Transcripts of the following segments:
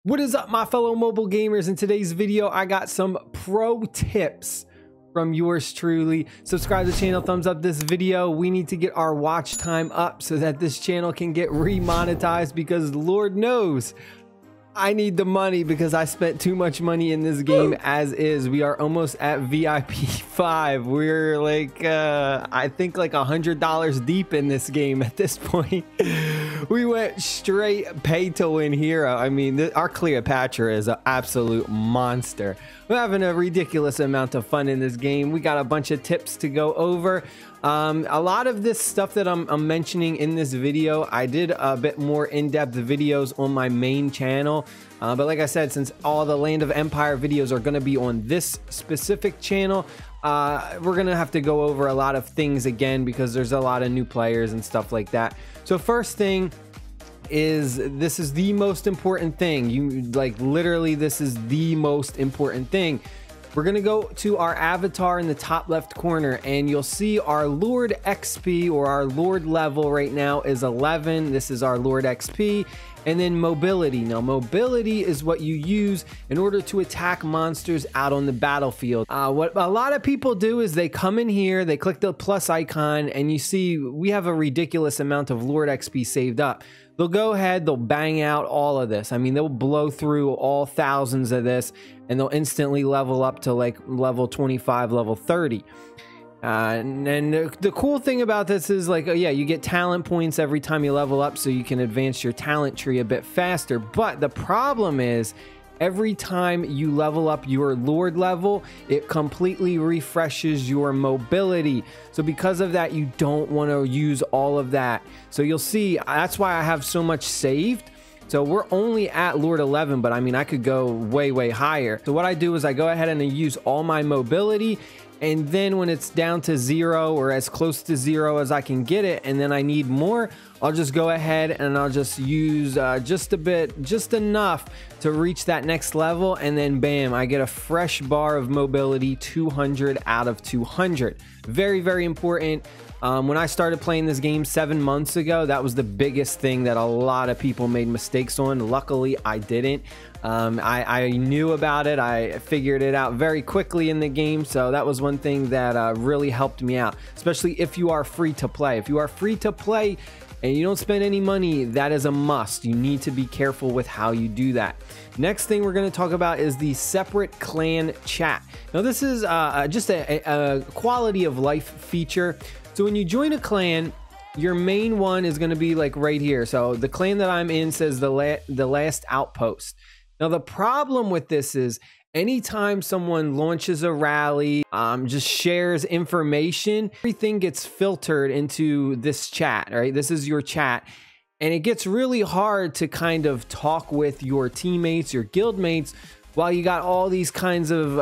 What is up, my fellow mobile gamers? In today's video, I got some pro tips from yours truly. Subscribe to the channel, thumbs up this video. We need to get our watch time up so that this channel can get remonetized, because Lord knows I need the money because I spent too much money in this game as is. We are almost at VIP 5. We're like, I think like $100 deep in this game at this point. We went straight pay to win hero. I mean, our Cleopatra is an absolute monster. We're having a ridiculous amount of fun in this game. We got a bunch of tips to go over. A lot of this stuff that I'm mentioning in this video, I did a bit more in-depth videos on my main channel. But like I said, since all the Land of Empire videos are going to be on this specific channel, we're going to have to go over a lot of things again because there's a lot of new players and stuff like that. So first thing is, this is the most important thing. Literally, this is the most important thing. We're gonna go to our avatar in the top left corner, and you'll see our Lord XP, or our Lord level right now is 11. This is our Lord XP. And then mobility. Now, mobility is what you use in order to attack monsters out on the battlefield. What a lot of people do is they come in here, they click the plus icon, and you see we have a ridiculous amount of Lord XP saved up. They'll go ahead, they'll bang out all of this. I mean, they'll blow through all thousands of this, and they'll instantly level up to like level 25, level 30. And the cool thing about this is, like, yeah, you get talent points every time you level up, so you can advance your talent tree a bit faster. But the problem is, every time you level up your Lord level, it completely refreshes your mobility. So because of that, you don't want to use all of that. So you'll see, that's why I have so much saved. So we're only at Lord 11, but I mean, I could go way higher. So what I do is I go ahead and I use all my mobility, and then when it's down to 0 or as close to 0 as I can get it, and then I need more, I'll just go ahead and I'll just use just a bit, just enough to reach that next level, and then bam, I get a fresh bar of mobility, 200 out of 200. Very important. When I started playing this game 7 months ago, that was the biggest thing that a lot of people made mistakes on. Luckily, I didn't. I knew about it. I figured it out very quickly in the game. So that was one thing that really helped me out, especially if you are free to play. If you are free to play and you don't spend any money, that is a must. You need to be careful with how you do that. Next thing we're going to talk about is the separate clan chat. Now, this is just a quality of life feature. So when you join a clan, your main one is going to be like right here. So the clan that I'm in says the last outpost. Now, the problem with this is, anytime someone launches a rally, just shares information, everything gets filtered into this chat, right? This is your chat. And it gets really hard to kind of talk with your teammates, your guildmates, while you got all these kinds of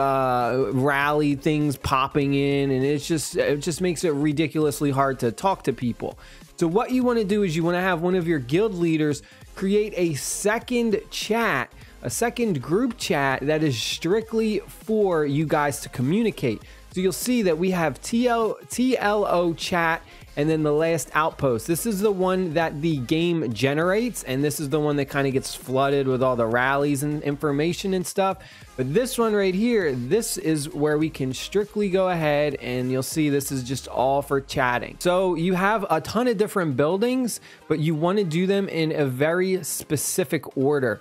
rally things popping in, and it just makes it ridiculously hard to talk to people. So what you want to do is you want to have one of your guild leaders create a second chat, a second group chat that is strictly for you guys to communicate. So you'll see that we have TLO chat, and then the last outpost. This is the one that the game generates, and this is the one that kind of gets flooded with all the rallies and information and stuff. But this one right here, this is where we can strictly go ahead, and you'll see this is just all for chatting. So you have a ton of different buildings, but you want to do them in a very specific order.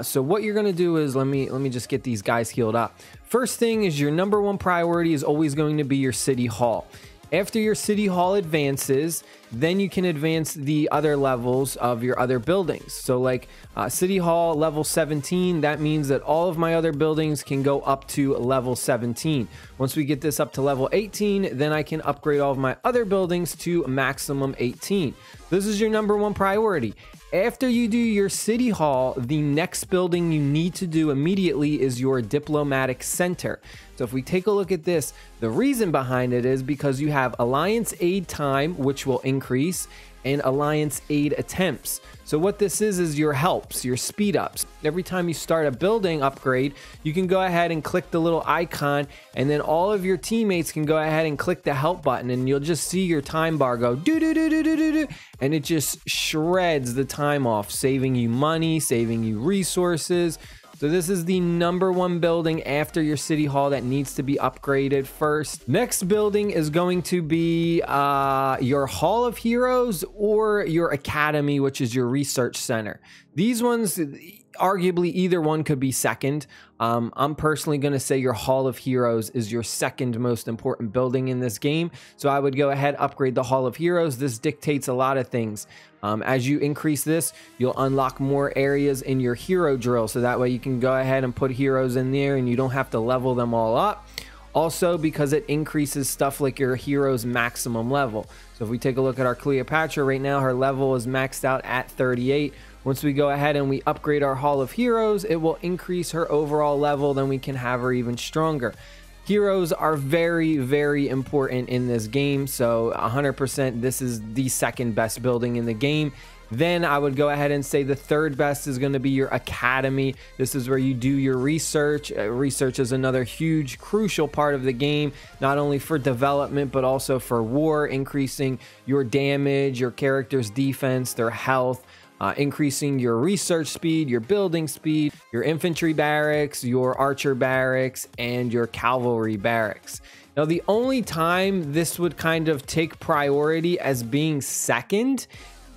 So what you're going to do is, let me just get these guys healed up. First thing is, your number one priority is always going to be your city hall. After your city hall advances, then you can advance the other levels of your other buildings. So like city hall level 17, that means that all of my other buildings can go up to level 17. Once we get this up to level 18, then I can upgrade all of my other buildings to maximum 18. This is your number one priority. After you do your city hall, the next building you need to do immediately is your diplomatic center. So if we take a look at this, the reason behind it is because you have alliance aid time, which will increase, and alliance aid attempts. So what this is your helps, your speed ups. Every time you start a building upgrade, you can go ahead and click the little icon, and then all of your teammates can go ahead and click the help button, and you'll just see your time bar go do do do do do do do, and it just shreds the time off, saving you money, saving you resources. So this is the #1 building after your city hall that needs to be upgraded first. Next building is going to be your Hall of Heroes or your Academy, which is your research center. These ones, arguably either one could be second. I'm personally going to say your Hall of Heroes is your second most important building in this game. So I would go ahead, upgrade the Hall of Heroes. This dictates a lot of things. As you increase this, you'll unlock more areas in your hero drill. So that way you can go ahead and put heroes in there and you don't have to level them all up. Also, because it increases stuff like your hero's maximum level. So if we take a look at our Cleopatra right now, her level is maxed out at 38. Once we go ahead and we upgrade our Hall of Heroes, it will increase her overall level, then we can have her even stronger. Heroes are very, very important in this game, so 100% this is the second best building in the game. Then I would go ahead and say the third best is going to be your Academy. This is where you do your research. Research is another huge, crucial part of the game, not only for development, but also for war, increasing your damage, your character's defense, their health, increasing your research speed, your building speed, your infantry barracks, your archer barracks, and your cavalry barracks. Now, the only time this would kind of take priority as being second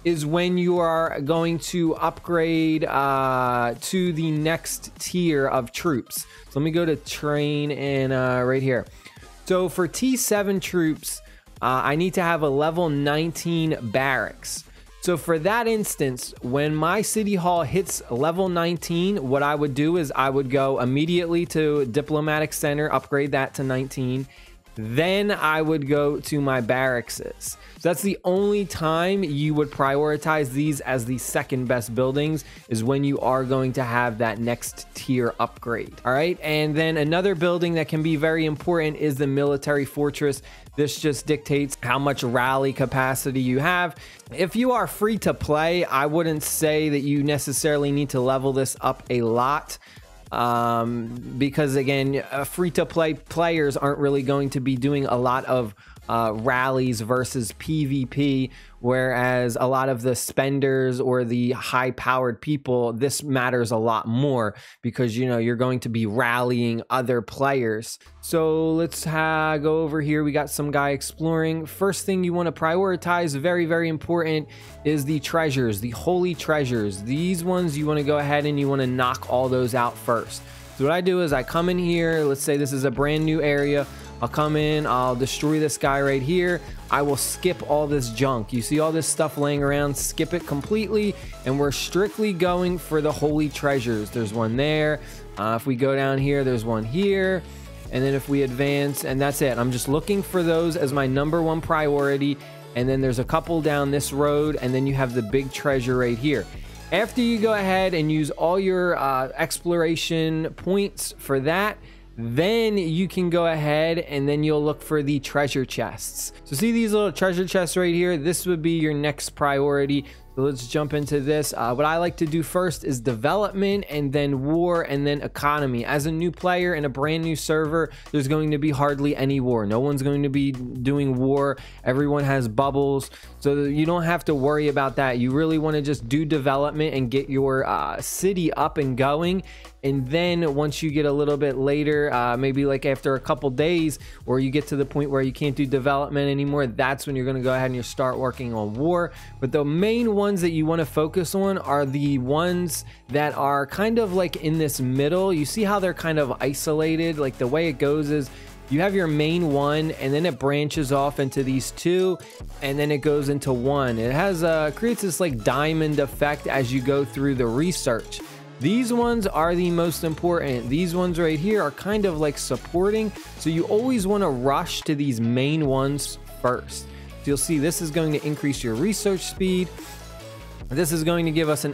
is when you are going to upgrade to the next tier of troops. So let me go to train and right here. So for T7 troops, I need to have a level 19 barracks. So for that instance, when my city hall hits level 19, what I would do is I would go immediately to diplomatic center, upgrade that to 19. Then I would go to my barracks. So that's the only time you would prioritize these as the second best buildings, is when you are going to have that next tier upgrade. All right. And then another building that can be very important is the military fortress. This just dictates how much rally capacity you have. If you are free to play, I wouldn't say that you necessarily need to level this up a lot. Because again, free-to-play players aren't really going to be doing a lot of rallies versus PvP, whereas a lot of the spenders or the high-powered people, this matters a lot more because, you know, you're going to be rallying other players. So let's go over here. We got some guy exploring. First thing you want to prioritize, very, very important, is the treasures, the holy treasures. These ones you want to go ahead and you want to knock all those out first. So what I do is I come in here. Let's say this is a brand new area. I'll come in, I'll destroy this guy right here. I will skip all this junk. You see all this stuff laying around, skip it completely, and we're strictly going for the holy treasures. There's one there. If we go down here, there's one here. And then if we advance, and that's it. I'm just looking for those as my #1 priority. And then there's a couple down this road, and then you have the big treasure right here. After you go ahead and use all your exploration points for that, then you can go ahead and then you'll look for the treasure chests. So see these little treasure chests right here? This would be your next priority. So let's jump into this. What I like to do first is development, and then war, and then economy. As a new player in a brand new server, there's going to be hardly any war. No one's going to be doing war. Everyone has bubbles, so you don't have to worry about that. You really want to just do development and get your city up and going. And then once you get a little bit later, maybe like after a couple days, or you get to the point where you can't do development anymore, that's when you're going to go ahead and you start working on war. But the main ones that you want to focus on are the ones that are kind of like in this middle. You see how they're kind of isolated? Like the way it goes is you have your main one, and then it branches off into these two, and then it goes into one. It has creates this like diamond effect as you go through the research. These ones are the most important. These ones right here are kind of like supporting, so you always want to rush to these main ones first. So you'll see this is going to increase your research speed. This is going to give us an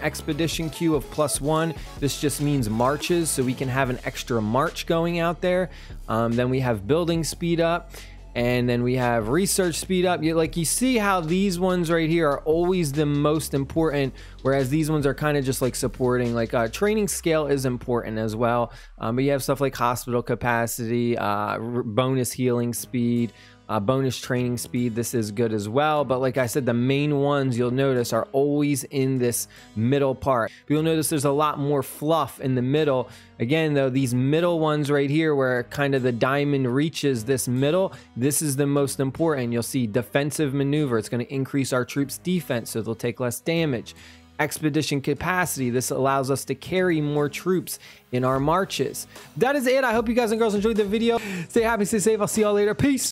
expedition queue of +1. This just means marches, so we can have an extra march going out there. Then we have building speed up. And then we have research speed up. You see how these ones right here are always the most important, whereas these ones are kind of just like supporting. Like training scale is important as well, but you have stuff like hospital capacity, bonus healing speed, bonus training speed. This is good as well, but like I said, the main ones you'll notice are always in this middle part. You'll notice there's a lot more fluff in the middle. Again though, these middle ones right here where kind of the diamond reaches this middle, this is the most important. You'll see defensive maneuver. It's going to increase our troops' defense, so they'll take less damage. Expedition capacity. This allows us to carry more troops in our marches. That is it. I hope you guys and girls enjoyed the video. Stay happy, stay safe. I'll see y'all later. Peace.